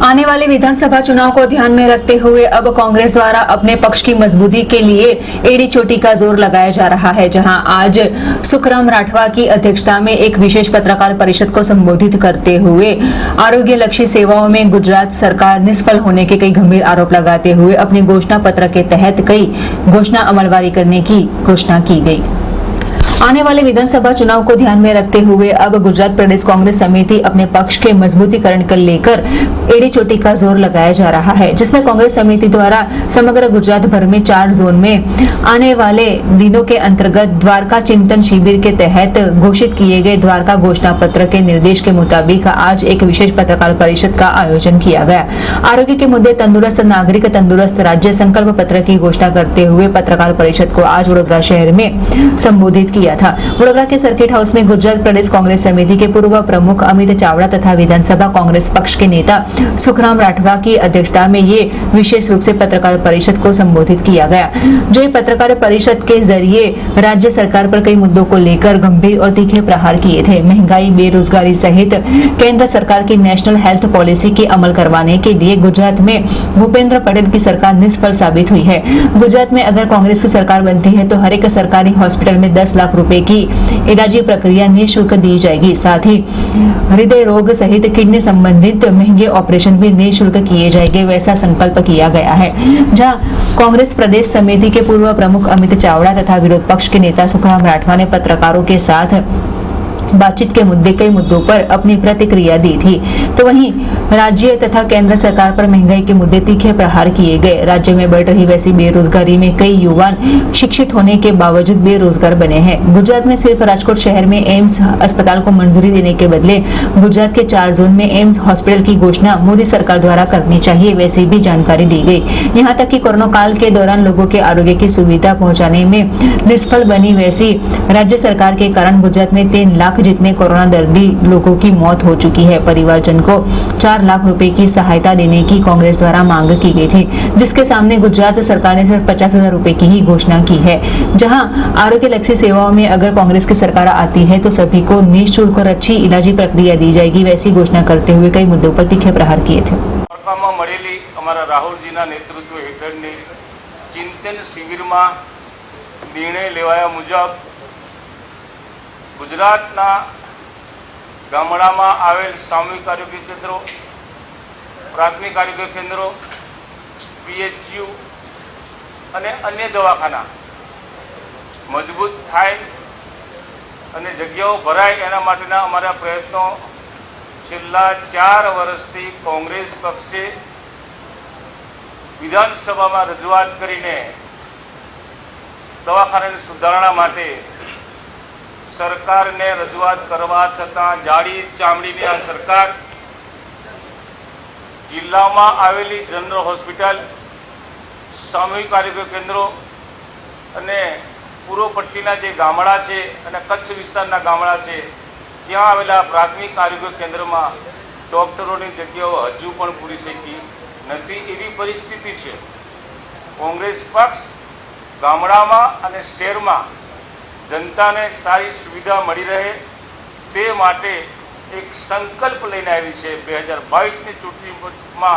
आने वाले विधानसभा चुनाव को ध्यान में रखते हुए अब कांग्रेस द्वारा अपने पक्ष की मजबूती के लिए एड़ी चोटी का जोर लगाया जा रहा है। जहां आज सुखराम राठवा की अध्यक्षता में एक विशेष पत्रकार परिषद को संबोधित करते हुए आरोग्य लक्षी सेवाओं में गुजरात सरकार निष्फल होने के कई गंभीर आरोप लगाते हुए अपने घोषणा पत्र के तहत कई घोषणा अमलवारी करने की घोषणा की गई। आने वाले विधानसभा चुनाव को ध्यान में रखते हुए अब गुजरात प्रदेश कांग्रेस समिति अपने पक्ष के मजबूतीकरण को लेकर एड़ी चोटी का जोर लगाया जा रहा है, जिसमें कांग्रेस समिति द्वारा समग्र गुजरात भर में 4 जोन में आने वाले दिनों के अंतर्गत द्वारका चिंतन शिविर के तहत घोषित किए गए द्वारका घोषणा पत्र के निर्देश के मुताबिक आज एक विशेष पत्रकार परिषद का आयोजन किया गया। आरोग्य के मुद्दे, तंदुरुस्त नागरिक तंदुरुस्त राज्य संकल्प पत्र की घोषणा करते हुए पत्रकार परिषद को आज वडोदरा शहर में संबोधित किया था। वडोदरा के सर्किट हाउस में गुजरात प्रदेश कांग्रेस समिति के पूर्व प्रमुख अमित चावड़ा तथा विधानसभा कांग्रेस पक्ष के नेता सुखराम राठवा की अध्यक्षता में ये विशेष रूप से पत्रकार परिषद को संबोधित किया गया। जो ये पत्रकार परिषद के जरिए राज्य सरकार पर कई मुद्दों को लेकर गंभीर और तीखे प्रहार किए थे। महंगाई, बेरोजगारी सहित केंद्र सरकार की नेशनल हेल्थ पॉलिसी के अमल करवाने के लिए गुजरात में भूपेंद्र पटेल की सरकार निष्फल साबित हुई है। गुजरात में अगर कांग्रेस की सरकार बनती है तो हर एक सरकारी हॉस्पिटल में 10 लाख रुपए की इलाजी प्रक्रिया निःशुल्क दी जाएगी। साथ ही हृदय रोग सहित किडनी संबंधित महंगे ऑपरेशन भी निःशुल्क किए जाएंगे, वैसा संकल्प किया गया है। जहां कांग्रेस प्रदेश समिति के पूर्व प्रमुख अमित चावड़ा तथा विरोध पक्ष के नेता सुखराम राठवा ने पत्रकारों के साथ बातचीत के मुद्दे कई मुद्दों पर अपनी प्रतिक्रिया दी थी, तो वहीं राज्य तथा केंद्र सरकार पर महंगाई के मुद्दे तीखे प्रहार किए गए। राज्य में बढ़ रही वैसी बेरोजगारी में कई युवा शिक्षित होने के बावजूद बेरोजगार बने हैं। गुजरात में सिर्फ राजकोट शहर में एम्स अस्पताल को मंजूरी देने के बदले गुजरात के 4 जोन में एम्स हॉस्पिटल की घोषणा मोदी सरकार द्वारा करनी चाहिए, वैसी भी जानकारी दी गई। यहाँ तक कि कोरोना काल के दौरान लोगों के आरोग्य की सुविधा पहुँचाने में निष्फल बनी वैसी राज्य सरकार के कारण गुजरात में 3 लाख जितने कोरोना दर्दी लोगों की मौत हो चुकी है। परिवारजन को 4 लाख रुपए की सहायता देने की कांग्रेस द्वारा मांग की गई थी, जिसके सामने गुजरात सरकार ने सिर्फ 50,000 रुपए की ही घोषणा की है। जहां आरोग्य लक्षी सेवाओं में अगर कांग्रेस की सरकार आती है तो सभी को निःशुल्क और अच्छी इलाजी प्रक्रिया दी जाएगी, वैसी घोषणा करते हुए कई मुद्दों पर तीखे प्रहार किए थे। नेतृत्व हेठळनी चिंतन शिविर में निर्णय लेवाया मुजब गुजरातना गामडामां आवेल सामूहिक आरोग्य केन्द्रों, प्राथमिक आरोग्य केन्द्रों, PHU अने अन्य दवाखाना मजबूत थाय अने जग्याओ भराय एना माटेना अमारा प्रयत्नों छेल्ला 4 वर्षथी कांग्रेस पक्षे विधानसभा में रजूआत करीने दवाखानानी सुधारणा माटे सरकार ने रजूआत करवा छतां जाड़ी चामड़ीनी आ सरकार जिल्ला में आवेली जनरल हॉस्पिटल, सामूहिक आरोग्य केन्द्रों अने पूर्व पट्टीना जे गामड़ा छे अने कच्छ विस्तारना गामड़ा छे त्यां आवेला प्राथमिक आरोग्य केन्द्र में डॉक्टरोनी जग्याओ हजू पण पूरी शकी नथी एवी परिस्थिति छे। कांग्रेस पक्ष गामडामां अने शहेरमां जनता ने सारी सुविधा मળી रहे ते माटे एक संकल्प लईने आवी छे। 2022 ની ચૂંટણીમાં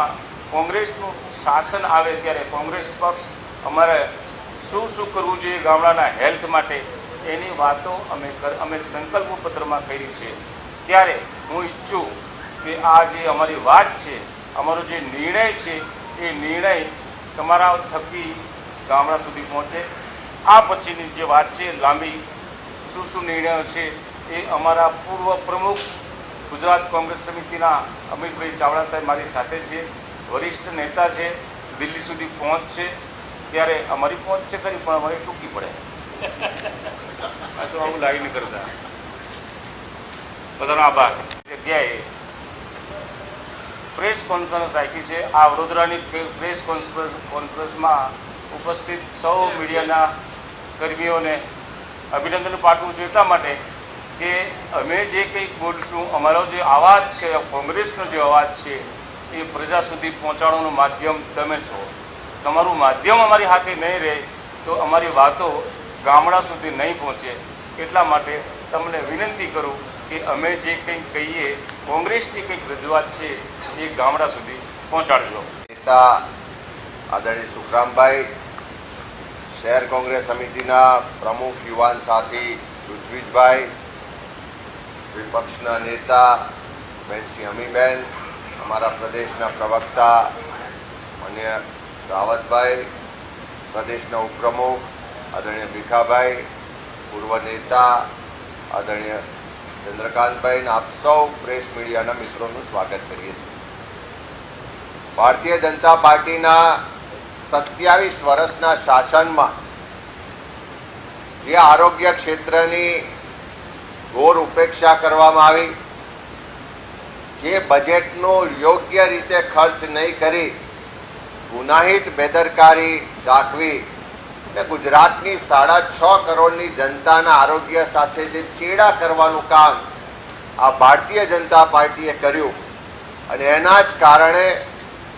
કોંગ્રેસનું શાસન આવે ત્યારે કોંગ્રેસ પક્ષ અમારે શું કરવું જોઈએ ગામડાના હેલ્થ માટે એની વાતો અમે સંકલ્પ પત્રમાં કરી છે। ત્યારે હું ઈચ્છું કે આ જે અમારી વાત છે, અમારો જે નિર્ણય છે એ નિર્ણય તમારા થકી ગામડા સુધી પહોંચે। आ पछीनी जे बात है लांबी शू निर्णय है ये अमरा पूर्व प्रमुख गुजरात कांग्रेस समितिना अमित भाई चावड़ा साहेब मारी साथे छे, वरिष्ठ नेता है, दिल्ली सुधी पहुँच है, त्यारे अमरी पहुँच है खरी पण अमरी टूकी पड़े आ तो आવું लागी नहीं करता। बधानो आभार। जग्याए प्रेस कॉन्फ्रेंस राखी है। आ वडोदरानी प्रेस कॉन्फ्रेंस में उपस्थित 100 मीडिया कर्मियों ने अभिनंदन पाठवुं छुं एटला माटे कि अमे जे कंई बोलशुं अमारो जे आवाज है, कांग्रेसनो जे आवाज है ये प्रजा सुधी पहोंचाडवानुं माध्यम तमे छो। तमारुं माध्यम अमारी हाथे नहीं रहे तो अमारी वातो गामडा सुधी नहीं पहोंचे। एटला माटे तमने विनंती करूं कि अमे जे कंई कहीए कांग्रेसनी कंईक रजूआत है ये गामडा सुधी પહોંચાડજો. નેતા આદરણીય સુખરામભાઈ, શહેર કોંગ્રેસ સમિતિના પ્રમુખ યુવાન સાથી ઋત્વિજભાઈ, વિપક્ષના નેતા બેનસી અમીબેન, અમારા પ્રદેશના પ્રવક્તા માન્ય રાવતભાઈ, પ્રદેશના ઉપપ્રમુખ આદરણીય ભીખાભાઈ, પૂર્વ નેતા આદરણીય ચંદ્રકાંતભાઈ, આપ સૌ પ્રેસ મીડિયાના મિત્રોનું સ્વાગત કરીએ છીએ. ભારતીય જનતા પાર્ટીના 27 વર્ષના શાસનમાં જે આરોગ્ય ક્ષેત્રની ઘોર ઉપેક્ષા કરવામાં આવી, જે બજેટનો યોગ્ય રીતે ખર્ચ નહીં કરી ગુનાહિત બેદરકારી દાખવી અને ગુજરાતની 6.5 કરોડની જનતાના આરોગ્ય સાથે જે ચેડા કરવાનું કામ આ ભારતીય જનતા પાર્ટીએ કર્યું અને એના જ કારણે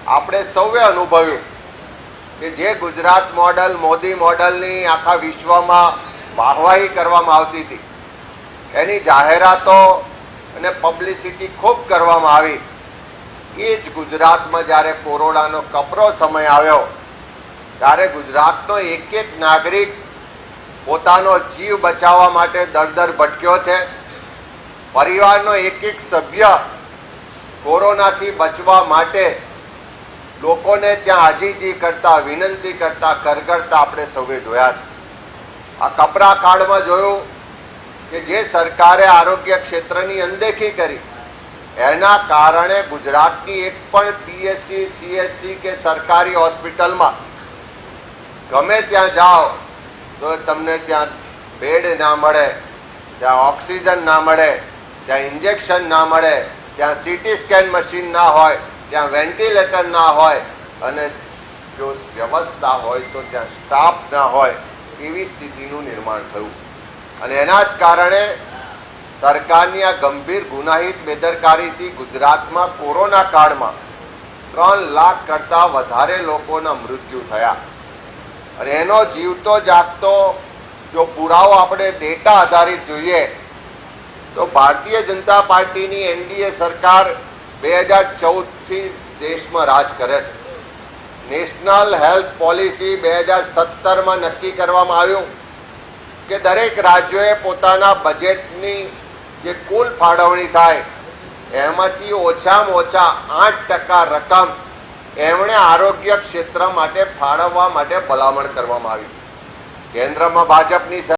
આપણે સૌએ અનુભવ્યું કે જે ગુજરાત મોડલ મોદી મોડલની આખા વિશ્વમાં વાહવાહી કરવામાં આવતી હતી, એની જાહેરાતો અને પબ્લિસિટી ખૂબ કરવામાં આવી. એ જ ગુજરાતમાં જ્યારે કોરોનાનો કપરો સમય આવ્યો ત્યારે ગુજરાતનો એક નાગરિક પોતાનો જીવ બચાવવા માટે દર ભટક્યો છે. પરિવારનો એક સભ્ય કોરોનાથી બચવા માટે લોકોને ત્યાં આજીજી કરતા, વિનંતી કરતા, કરગરતા આપણે સૌએ જોયા છે. આ કપરા કાળમાં જોયું કે જે સરકારે આરોગ્ય ક્ષેત્રની અનદેખી કરી એના કારણે ગુજરાતની એક પણ પીએચસી, સીએચસી કે સરકારી હોસ્પિટલમાં ગમે ત્યાં જાઓ તો તમને ત્યાં બેડ ના મળે, ત્યાં ઓક્સિજન ના મળે, ત્યાં ઇન્જેક્શન ના મળે, ત્યાં સીટી સ્કેન મશીન ના હોય, ત્યાં વેન્ટિલેટર ના હોય અને જો વ્યવસ્થા હોય તો ત્યાં સ્ટાફ ના હોય, એવી સ્થિતિનું નિર્માણ થયું. અને એના જ કારણે સરકારની આ ગંભીર ગુનાહિત બેદરકારીથી ગુજરાતમાં કોરોના કાળમાં 3 લાખ કરતાં વધારે લોકોના મૃત્યુ થયા. અને એનો જીવતો જાગતો જો પુરાવો આપણે ડેટા આધારિત જોઈએ તો ભારતીય જનતા પાર્ટીની એનડીએ સરકાર 2014થી દેશમાં રાજ કરે છે. નેશનલ હેલ્થ પોલિસી 2017માં નક્કી કરવામાં આવ્યું કે દરેક રાજ્યોએ પોતાના બજેટની જે કુલ ફાળવણી થાય એમાંથી ઓછામાં ઓછા 8% રકમ એમણે આરોગ્ય ક્ષેત્ર માટે ફાળવવા માટે ભલામણ કરવામાં આવી. કેન્દ્રમાં ભાજપની